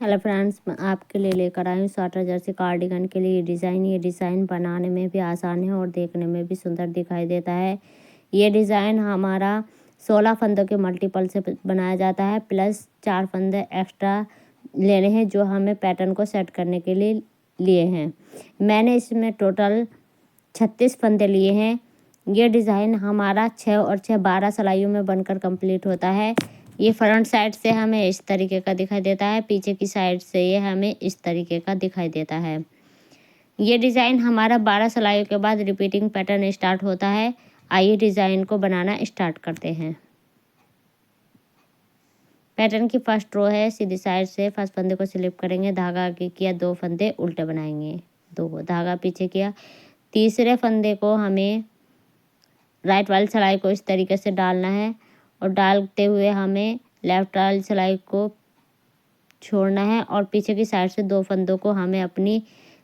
Hello friends, मैं आपके लिए लेकर आई हूँ स्वेटर जर्सी कार्डिगन के लिए डिज़ाइन। ये डिज़ाइन बनाने में भी आसान है और देखने में भी सुंदर दिखाई देता है। ये डिज़ाइन हमारा 16 फंदों के मल्टीपल से बनाया जाता है, प्लस 4 फंदे एक्स्ट्रा लेने हैं जो हमें पैटर्न को सेट करने के लिए हैं। मैंने इसमें टोटल 36 फंदे लिए हैं। ये डिज़ाइन हमारा 6 और 6 12 सिलाइयों में बनकर कंप्लीट होता है। ये फ्रंट साइड से हमें इस तरीके का दिखाई देता है, पीछे की साइड से ये हमें इस तरीके का दिखाई देता है। ये डिज़ाइन हमारा 12 सिलाइयों के बाद रिपीटिंग पैटर्न स्टार्ट होता है। आइए डिज़ाइन को बनाना स्टार्ट करते हैं। पैटर्न की फर्स्ट रो है, सीधी साइड से फर्स्ट फंदे को स्लिप करेंगे, धागा आगे किया, 2 फंदे उल्टे बनाएंगे, 2 धागा पीछे किया। तीसरे फंदे को हमें राइट वाली सिलाई को इस तरीके से डालना है और डालते हुए हमें लेफ्ट वाली सिलाई को छोड़ना है और पीछे की साइड से 2 फंदों को हमें अपनी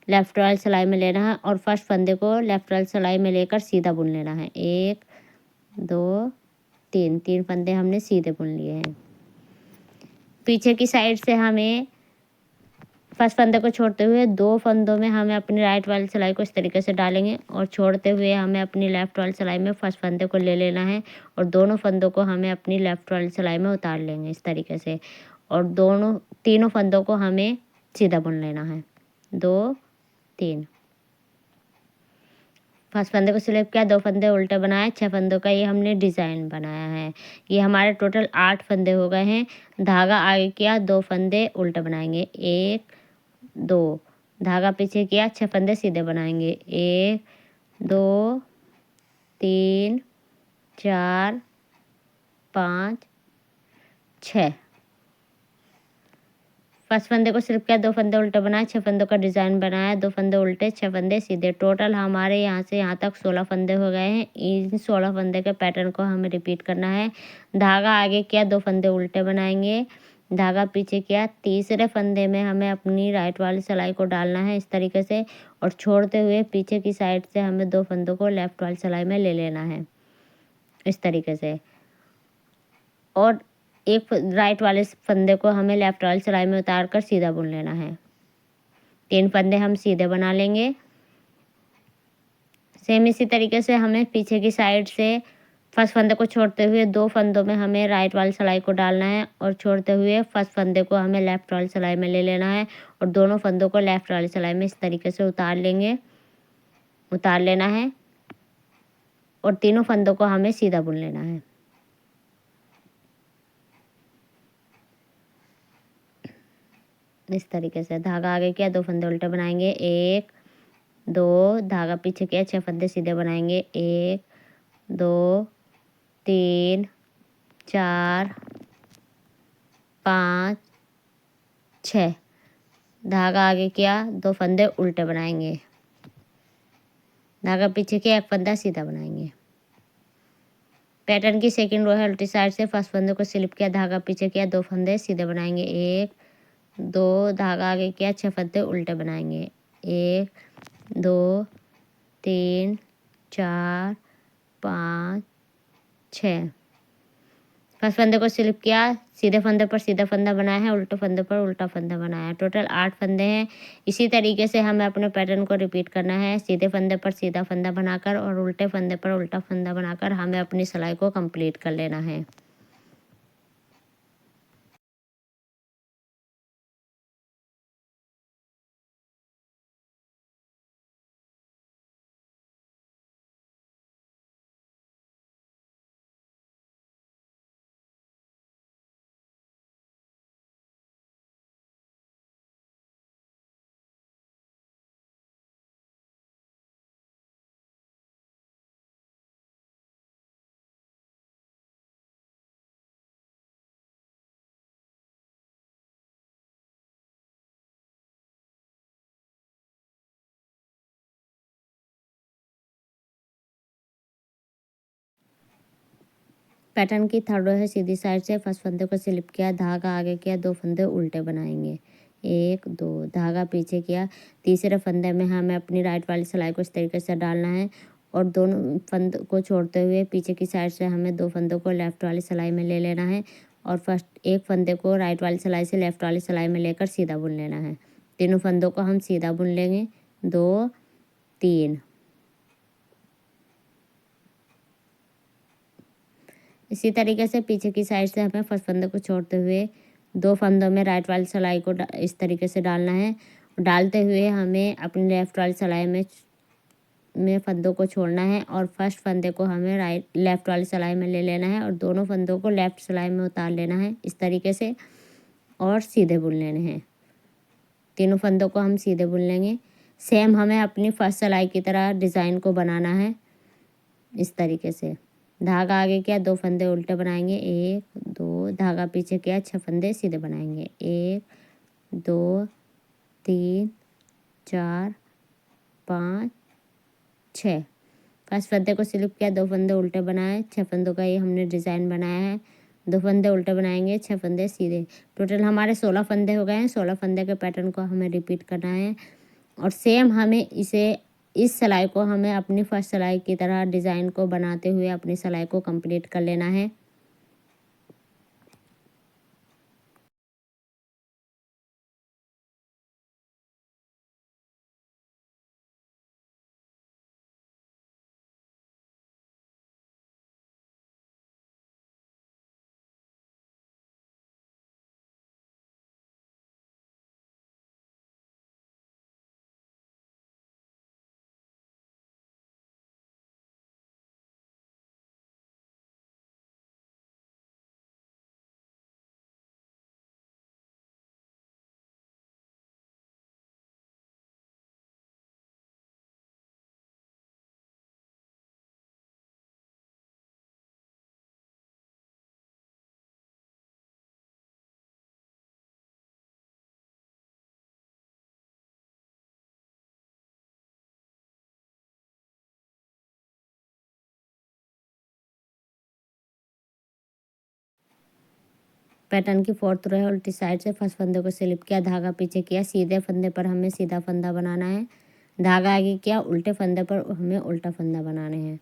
लेफ्ट वाली सिलाई में लेना है और फर्स्ट फंदे को लेफ्ट वाली सिलाई में लेकर सीधा बुन लेना है। 1 2 3 3 फंदे हमने सीधे बुन लिए हैं। पीछे की साइड से हमें फर्स्ट फंदे को छोड़ते हुए 2 फंदों में हमें अपनी राइट वाली सिलाई को इस तरीके से डालेंगे और छोड़ते हुए हमें अपनी लेफ्ट वाली सिलाई में फर्स्ट फंदे को ले लेना है और दोनों फंदों को हमें अपनी लेफ्ट वाली सिलाई में उतार लेंगे इस तरीके से और तीनों फंदों को हमें सीधा बुन लेना है। 2 3 फर्स्ट फंदे को स्लिप किया, 2 फंदे उल्टे बनाए, 6 फंदों का ये हमने डिज़ाइन बनाया है। ये हमारे टोटल 8 फंदे हो गए हैं। धागा आगे किया, 2 फंदे उल्टे बनाएंगे, 1 2 धागा पीछे किया, 6 फंदे सीधे बनाएंगे, 1 2 3 4 5 6। फर्स्ट फंदे को सिर्फ किया, 2 फंदे उल्टे बनाए, 6 फंदों का डिज़ाइन बनाया, 2 फंदे उल्टे, 6 फंदे सीधे। टोटल हमारे यहाँ से यहाँ तक 16 फंदे हो गए हैं। इन 16 फंदे के पैटर्न को हमें रिपीट करना है। धागा आगे किया, 2 फंदे उल्टे बनाएंगे, धागा पीछे किया, तीसरे फंदे में हमें अपनी राइट वाली सिलाई को डालना है इस तरीके से और छोड़ते हुए पीछे की साइड से हमें 2 फंदों को लेफ्ट वाली सिलाई में ले लेना है इस तरीके से और एक राइट वाले फंदे को हमें लेफ्ट वाली सिलाई में उतार कर सीधा बुन लेना है। 3 फंदे हम सीधे बना लेंगे। सेम इसी तरीके से हमें पीछे की साइड से फर्स्ट फंदे को छोड़ते हुए 2 फंदों में हमें राइट वाली सिलाई को डालना है और छोड़ते हुए फर्स्ट फंदे को हमें लेफ्ट वाली सिलाई में ले लेना है और दोनों फंदों को लेफ्ट वाली सिलाई में इस तरीके से उतार लेना है और तीनों फंदों को हमें सीधा बुन लेना है। इस तरीके से धागा आगे किया, 2 फंदे उल्टे बनाएंगे, 1 2 धागा पीछे किया, 6 फंदे सीधे बनाएंगे, 1 2 3 4 5 6 धागा आगे किया, 2 फंदे उल्टे बनाएंगे, धागा पीछे किया, 1 फंदा सीधा बनाएंगे। पैटर्न की सेकंड रो है, उल्टी साइड से फर्स्ट फंदे को स्लिप किया, धागा पीछे किया, 2 फंदे सीधे बनाएंगे, 1 2 धागा आगे किया, 6 फंदे उल्टे बनाएंगे, 1 2 3 4 5 6। फर्स्ट फंदे को स्लिप किया, सीधे फंदे पर सीधा फंदा बनाया है, उल्टे फंदे पर उल्टा फंदा बनाया है। टोटल 8 फंदे हैं। इसी तरीके से हमें अपने पैटर्न को रिपीट करना है। सीधे फंदे पर सीधा फंदा बनाकर और उल्टे फंदे पर उल्टा फंदा बनाकर हमें अपनी सिलाई को कंप्लीट कर लेना है। पैटर्न की थर्ड रो है, सीधी साइड से फर्स्ट फंदे को स्लिप किया, धागा आगे किया, 2 फंदे उल्टे बनाएंगे, 1 2 धागा पीछे किया, तीसरे फंदे में हमें अपनी राइट वाली सिलाई को इस तरीके से डालना है और दोनों फंद को छोड़ते हुए पीछे की साइड से हमें 2 फंदों को लेफ्ट वाली सिलाई में ले लेना है और फर्स्ट एक फंदे को राइट वाली सिलाई से लेफ़्ट वाली सिलाई में लेकर सीधा बुन लेना है। तीनों फंदों को हम सीधा बुन लेंगे, 2 3। इसी तरीके से पीछे की साइड से हमें फर्स्ट फंदे को छोड़ते हुए 2 फंदों में राइट वाली सिलाई को इस तरीके से डालना है। डालते हुए हमें अपनी लेफ़्ट वाली सिलाई में फंदों को छोड़ना है और फर्स्ट फंदे को हमें लेफ़्ट वाली सिलाई में ले लेना है और दोनों फंदों को लेफ़्ट सिलाई में उतार लेना है इस तरीके से और सीधे बुन लेने हैं। तीनों फंदों को हम सीधे बुन लेंगे। सेम हमें अपनी फर्स्ट सिलाई की तरह डिज़ाइन को बनाना है इस तरीके से। धागा आगे किया, 2 फंदे उल्टे बनाएंगे, 1 2, धागा पीछे किया, 6 फंदे सीधे बनाएंगे, 1 2 3 4 5 6। फर्स्ट फंदे को स्लिप किया, 2 फंदे उल्टे बनाए, 6 फंदों का ये हमने डिज़ाइन बनाया है। 2 फंदे उल्टे बनाएंगे, 6 फंदे सीधे। टोटल हमारे 16 फंदे हो गए हैं। 16 फंदे के पैटर्न को हमें रिपीट करना है और सेम हमें इस सिलाई को हमें अपनी फर्स्ट सिलाई की तरह डिज़ाइन को बनाते हुए अपनी सिलाई को कंप्लीट कर लेना है। पैटर्न की 4th रो है, उल्टी साइड से फर्स्ट फंदे को स्लिप किया, धागा पीछे किया, सीधे फंदे पर हमें सीधा फंदा बनाना है। धागा आगे किया, उल्टे फंदे पर हमें उल्टा फंदा बनाने हैं।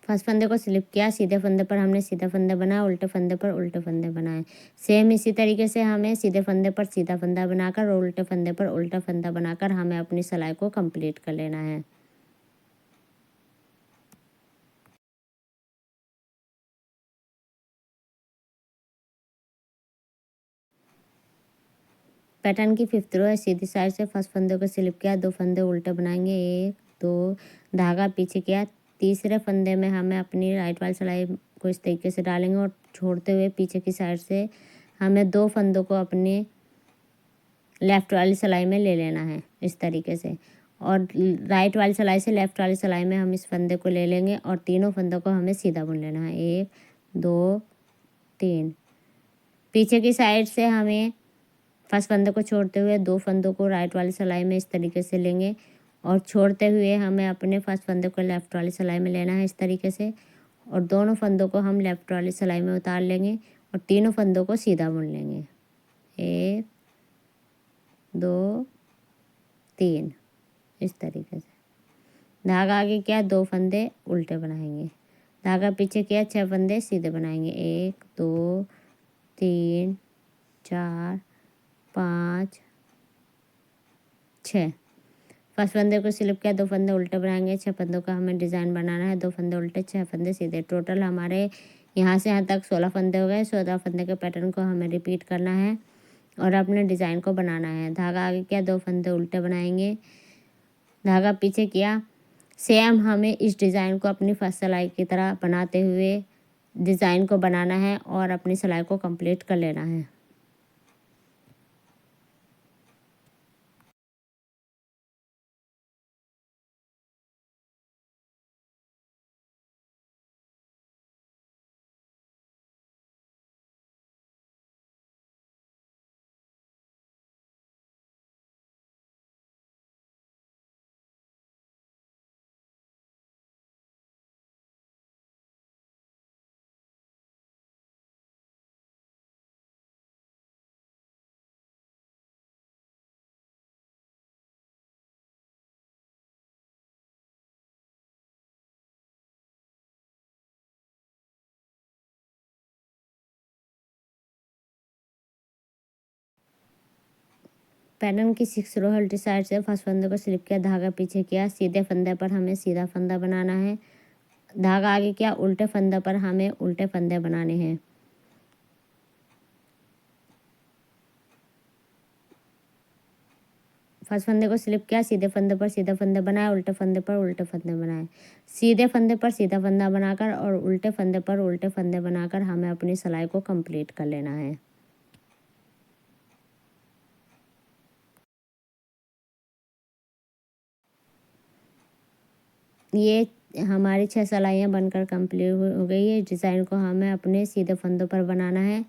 फर्स्ट फंदे को स्लिप किया, सीधे फंदे पर हमने सीधा फंदा बनाया, उल्टे फंदे पर उल्टे फंदे बनाए। सेम इसी तरीके से हमें सीधे फंदे पर सीधा फंदा बनाकर और उल्टे फंदे पर उल्टा फंदा बनाकर हमें अपनी सिलाई को कंप्लीट कर लेना है। पैटर्न की 5th रो है, सीधी साइड से फर्स्ट फंदे को स्लिप किया, 2 फंदे उल्टे बनाएंगे, 1 2, धागा पीछे किया। तीसरे फंदे में हमें अपनी राइट वाली सिलाई को इस तरीके से डालेंगे और छोड़ते हुए पीछे की साइड से हमें 2 फंदों को अपनी लेफ़्ट वाली सिलाई में ले लेना है इस तरीके से और राइट वाली सिलाई से लेफ़्ट वाली सिलाई में हम इस फंदे को ले लेंगे और तीनों फंदों को हमें सीधा बुन लेना है, 1 2 3। पीछे की साइड से हमें फर्स्ट फंदे को छोड़ते हुए 2 फंदों को राइट वाली सिलाई में इस तरीके से लेंगे और छोड़ते हुए हमें अपने फर्स्ट फंदे को लेफ़्ट वाली सिलाई में लेना है इस तरीके से और दोनों फंदों को हम लेफ़्ट वाली सिलाई में उतार लेंगे और तीनों फंदों को सीधा बुन लेंगे, 1 2 3 इस तरीके से। धागा आगे किया, 2 फंदे उल्टे बनाएंगे, धागा पीछे किया, 6 फंदे सीधे बनाएंगे, 1 2 3 4 5 6। फर्स्ट फंदे को स्लिप किया, 2 फंदे उल्टे बनाएंगे, 6 फंदों का हमें डिज़ाइन बनाना है, 2 फंदे उल्टे 6 फंदे सीधे। टोटल हमारे यहाँ से यहाँ तक 16 फंदे हो गए। 16 फंदे के पैटर्न को हमें रिपीट करना है और अपने डिज़ाइन को बनाना है। धागा आगे किया, 2 फंदे उल्टे बनाएंगे, धागा पीछे किया। सेम हमें इस डिज़ाइन को अपनी फर्स्ट सिलाई की तरह बनाते हुए डिज़ाइन को बनाना है और अपनी सिलाई को कंप्लीट कर लेना है। पैटर्न की 6 रो है, उल्टी साइड से फर्स्ट फंदे को स्लिप किया, धागा पीछे किया, सीधे फंदे पर हमें सीधा फंदा बनाना है, धागा आगे किया, उल्टे फंदे पर हमें उल्टे फंदे बनाने हैं। फर्स्ट फंदे को स्लिप किया, सीधे फंदे पर सीधा फंदे बनाए, उल्टे फंदे पर उल्टे फंदे बनाए, सीधे फंदे पर सीधा फंदा बनाकर और उल्टे फंदे पर उल्टे फंदे बनाकर हमें अपनी सिलाई को कंप्लीट कर लेना है। ये हमारी 6 सिलाइयाँ बनकर कंप्लीट हो गई है। डिज़ाइन को हमें अपने सीधे फंदों पर बनाना है।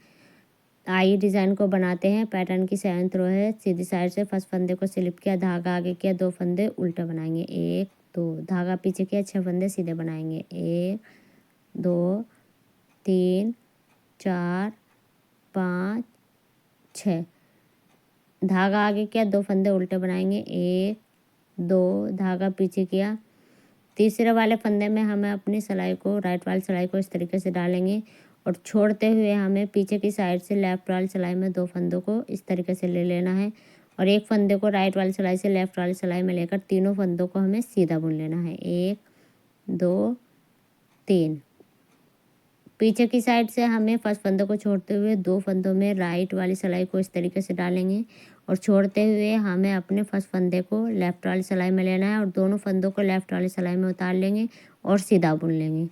आइए डिज़ाइन को बनाते हैं। पैटर्न की 7th रो है, सीधी साइड से फर्स्ट फंदे को स्लिप किया, धागा आगे किया, 2 फंदे उल्टे बनाएंगे, 1 2, धागा पीछे किया, 6 फंदे सीधे बनाएंगे, 1 2 3 4 5 6, धागा आगे किया, 2 फंदे उल्टे बनाएंगे, 1 2, धागा पीछे किया, तीसरे वाले फंदे में हमें अपनी सिलाई को, राइट वाली सिलाई को इस तरीके से डालेंगे और छोड़ते हुए हमें पीछे की साइड से लेफ्ट वाली सिलाई में 2 फंदों को इस तरीके से ले लेना है और एक फंदे को राइट वाली सिलाई से लेफ्ट वाली सिलाई में लेकर तीनों फंदों को हमें सीधा बुन लेना है, 1 2 3। पीछे की साइड से हमें फर्स्ट फंदे को छोड़ते हुए 2 फंदों में राइट वाली सिलाई को इस तरीके से डालेंगे और छोड़ते हुए हमें अपने फर्स्ट फंदे को लेफ्ट वाली सिलाई में लेना है और दोनों फंदों को लेफ्ट वाली सिलाई में उतार लेंगे और सीधा बुन लेंगे,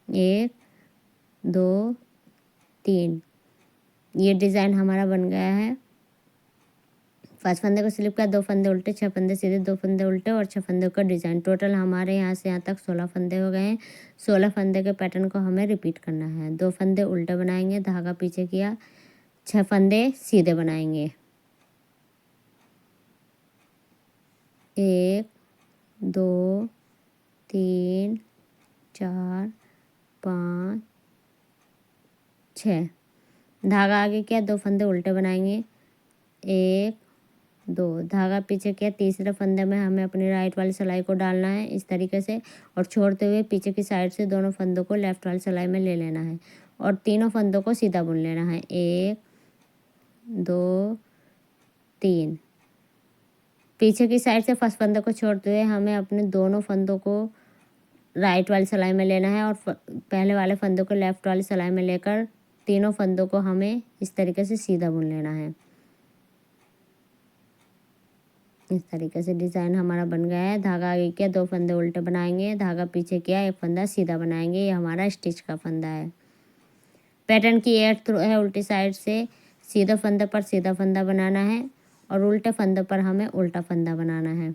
1 2 3। ये डिज़ाइन हमारा बन गया है। फर्स्ट फंदे को स्लिप किया, 2 फंदे उल्टे, 6 फंदे सीधे, 2 फंदे उल्टे और 6 फंदों का डिज़ाइन। टोटल हमारे यहाँ से यहाँ तक 16 फंदे हो गए हैं। 16 फंदे के पैटर्न को हमें रिपीट करना है। 2 फंदे उल्टे बनाएंगे, धागा पीछे किया, 6 फंदे सीधे बनाएंगे, 1 2 3 4 5 6, धागा आगे किया, 2 फंदे उल्टे बनाएंगे, 1 2, धागा पीछे किया, तीसरे फंदे में हमें अपनी राइट वाली सिलाई को डालना है इस तरीके से और छोड़ते हुए पीछे की साइड से दोनों फंदों को लेफ्ट वाली सिलाई में ले लेना है और तीनों फंदों को सीधा बुन लेना है, 1 2 3। पीछे की साइड से फर्स्ट फंदे को छोड़ते हुए हमें अपने दोनों फंदों को राइट वाली सिलाई में लेना है और पहले वाले फंदों को लेफ्ट वाली सिलाई में लेकर तीनों फंदों को हमें इस तरीके से सीधा बुन लेना है। इस तरीके से डिज़ाइन हमारा बन गया है। धागा आगे किया, 2 फंदे उल्टे बनाएंगे, धागा पीछे किया, 1 फंदा सीधा बनाएंगे। ये हमारा स्टिच का फंदा है। पैटर्न की 8th रो है, उल्टी साइड से सीधा फंदे पर सीधा फंदा बनाना है और उल्टे फंदे पर हमें उल्टा फंदा बनाना है।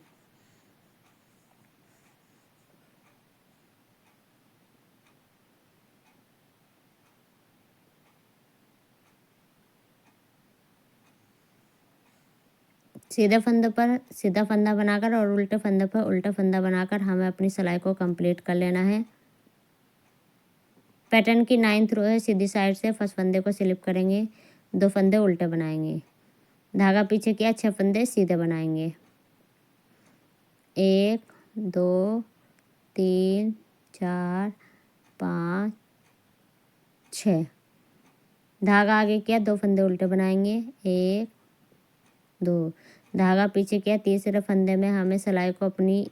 सीधे फंदे पर सीधा फंदा बनाकर और उल्टे फंदे पर उल्टा फंदा बनाकर हमें अपनी सिलाई को कंप्लीट कर लेना है। पैटर्न की 9th रो है, सीधी साइड से फर्स्ट फंदे को स्लिप करेंगे, 2 फंदे उल्टे बनाएंगे, धागा पीछे किया, 6 फंदे सीधे बनाएंगे, 1 2 3 4 5 6, धागा आगे किया, 2 फंदे उल्टे बनाएंगे, 1 2, धागा पीछे किया, तीसरे फंदे में हमें सिलाई को अपनी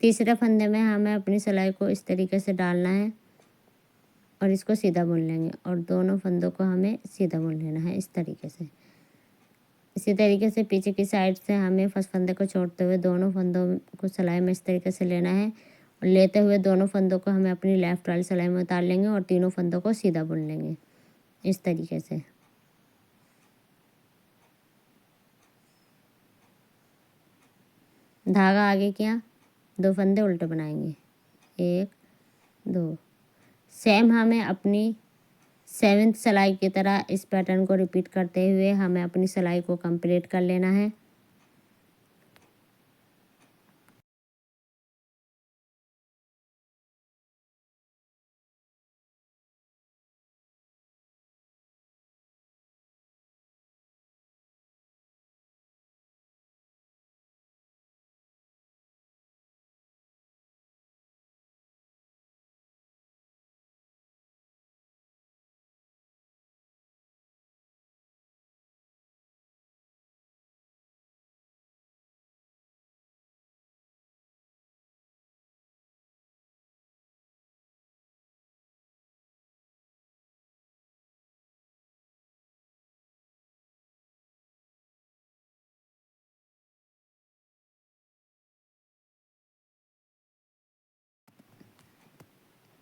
तीसरे फंदे में हमें अपनी सिलाई को इस तरीके से डालना है और इसको सीधा बुन लेंगे और दोनों फंदों को हमें सीधा बुन लेना है इस तरीके से। इसी तरीके से पीछे की साइड से हमें फर्स्ट फंदे को छोड़ते हुए दोनों फंदों को सिलाई में इस तरीके से लेना है और लेते हुए दोनों फंदों को हमें अपनी लेफ्ट वाली सिलाई में उतार लेंगे और तीनों फंदों को सीधा बुन लेंगे इस तरीके से। धागा आगे किया, 2 फंदे उल्टे बनाएंगे, 1 2। सेम हमें अपनी 7th सिलाई की तरह इस पैटर्न को रिपीट करते हुए हमें अपनी सिलाई को कंप्लीट कर लेना है।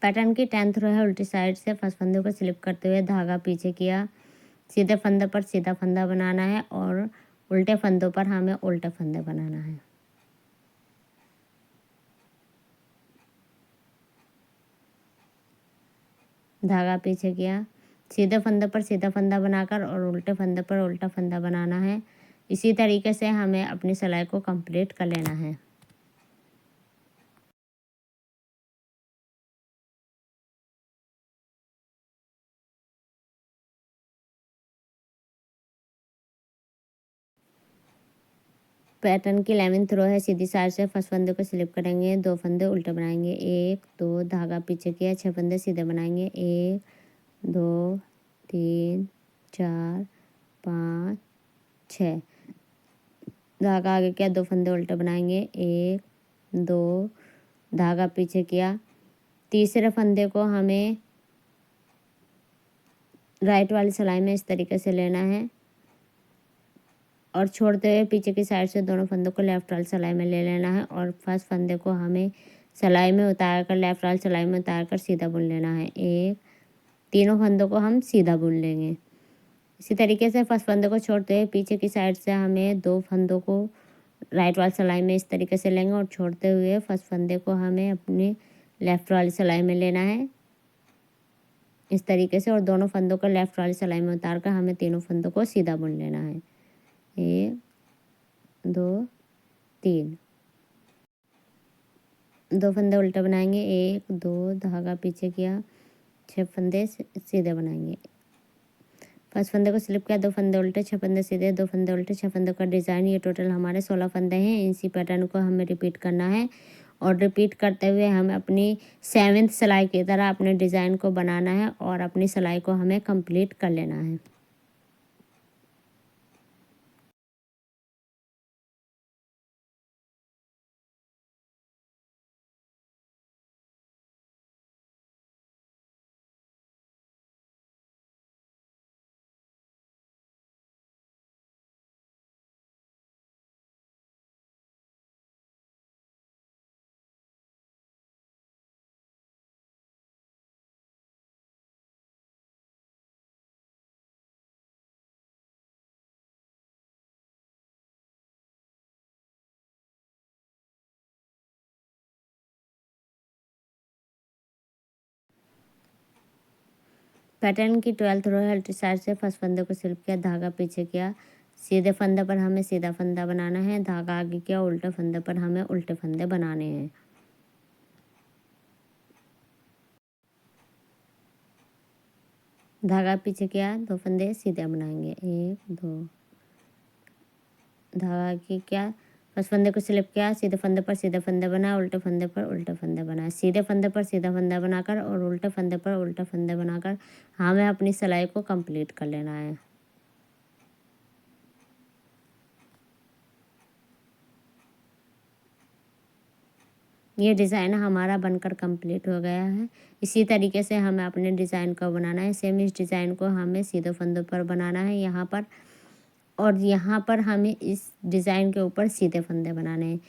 पैटर्न की 10th रो है, उल्टी साइड से फर्स्ट फंदे को स्लिप करते हुए धागा पीछे किया, सीधे फंदे पर सीधा फंदा बनाना है और उल्टे फंदों पर हमें उल्टे फंदे बनाना है। धागा पीछे किया, सीधे फंदे पर सीधा फंदा बनाकर और उल्टे फंदे पर उल्टा फंदा बनाना है। इसी तरीके से हमें अपनी सिलाई को कंप्लीट कर लेना है। पैटर्न की 11th रो है, सीधी साइड से फर्स्ट फंदे को स्लिप करेंगे, 2 फंदे उल्टे बनाएंगे, 1 2, धागा पीछे किया, 6 फंदे सीधे बनाएंगे, 1 2 3 4 5 6, धागा आगे किया, 2 फंदे उल्टे बनाएंगे, 1 2, धागा पीछे किया, तीसरे फंदे को हमें राइट वाली सिलाई में इस तरीके से लेना है और छोड़ते हुए पीछे की साइड से दोनों फंदों को लेफ्ट वाली सिलाई में ले लेना है और फर्स्ट फंदे को हमें सिलाई में उतार कर लेफ्ट वाली सिलाई में उतार कर सीधा बुन लेना है। तीनों फंदों को हम सीधा बुन लेंगे। इसी तरीके से फर्स्ट फंदे को छोड़ते हुए पीछे की साइड से हमें 2 फंदों को राइट वाली सिलाई में इस तरीके से लेंगे और छोड़ते हुए फर्स्ट फंदे को हमें अपने लेफ्ट वाली सिलाई में लेना है इस तरीके से और दोनों फंदों को लेफ्ट वाली सिलाई में उतार कर हमें तीनों फंदों को सीधा बुन लेना है। 1 2 3, 2 फंदे उल्टे बनाएंगे, 1 2, धागा पीछे किया, 6 फंदे सीधे बनाएंगे। फर्स्ट फंदे को स्लिप किया, 2 फंदे उल्टे, 6 फंदे सीधे, 2 फंदे उल्टे, 6 फंदों का डिज़ाइन। ये टोटल हमारे 16 फंदे हैं। इसी पैटर्न को हमें रिपीट करना है और रिपीट करते हुए हमें अपनी 7th सिलाई की तरह अपने डिज़ाइन को बनाना है और अपनी सिलाई को हमें कंप्लीट कर लेना है। पैटर्न की 12th रो है, अल्टी साइड से फर्स्ट फंदे को स्लिप किया, धागा पीछे किया, सीधे फंदे पर हमें सीधा फंदा बनाना है, धागा आगे किया, उल्टे फंदे पर हमें उल्टे फंदे बनाने हैं। धागा पीछे किया, 2 फंदे सीधे बनाएंगे, 1 2, धागा आगे किया, फर्स्ट फंदे को स्लिप किया, सीधे फंदे पर सीधे फंदे बनाए, उल्टे फंदे पर उल्टे फंदे बनाए, सीधे फंदे पर सीधा फंदा बनाकर और उल्टे फंदे पर उल्टे फंदे बनाकर हमें अपनी सिलाई को कंप्लीट कर लेना है। ये डिज़ाइन हमारा बनकर कंप्लीट हो गया है। इसी तरीके से हमें अपने डिज़ाइन को बनाना है। सेम इस डिज़ाइन को हमें सीधे फंदों पर बनाना है यहाँ पर और यहाँ पर हमें इस डिज़ाइन के ऊपर सीधे फंदे बनाने हैं।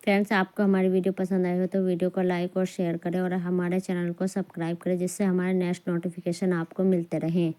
फ्रेंड्स, आपको हमारी वीडियो पसंद आई हो तो वीडियो को लाइक और शेयर करें और हमारे चैनल को सब्सक्राइब करें जिससे हमारे नेक्स्ट नोटिफिकेशन आपको मिलते रहें।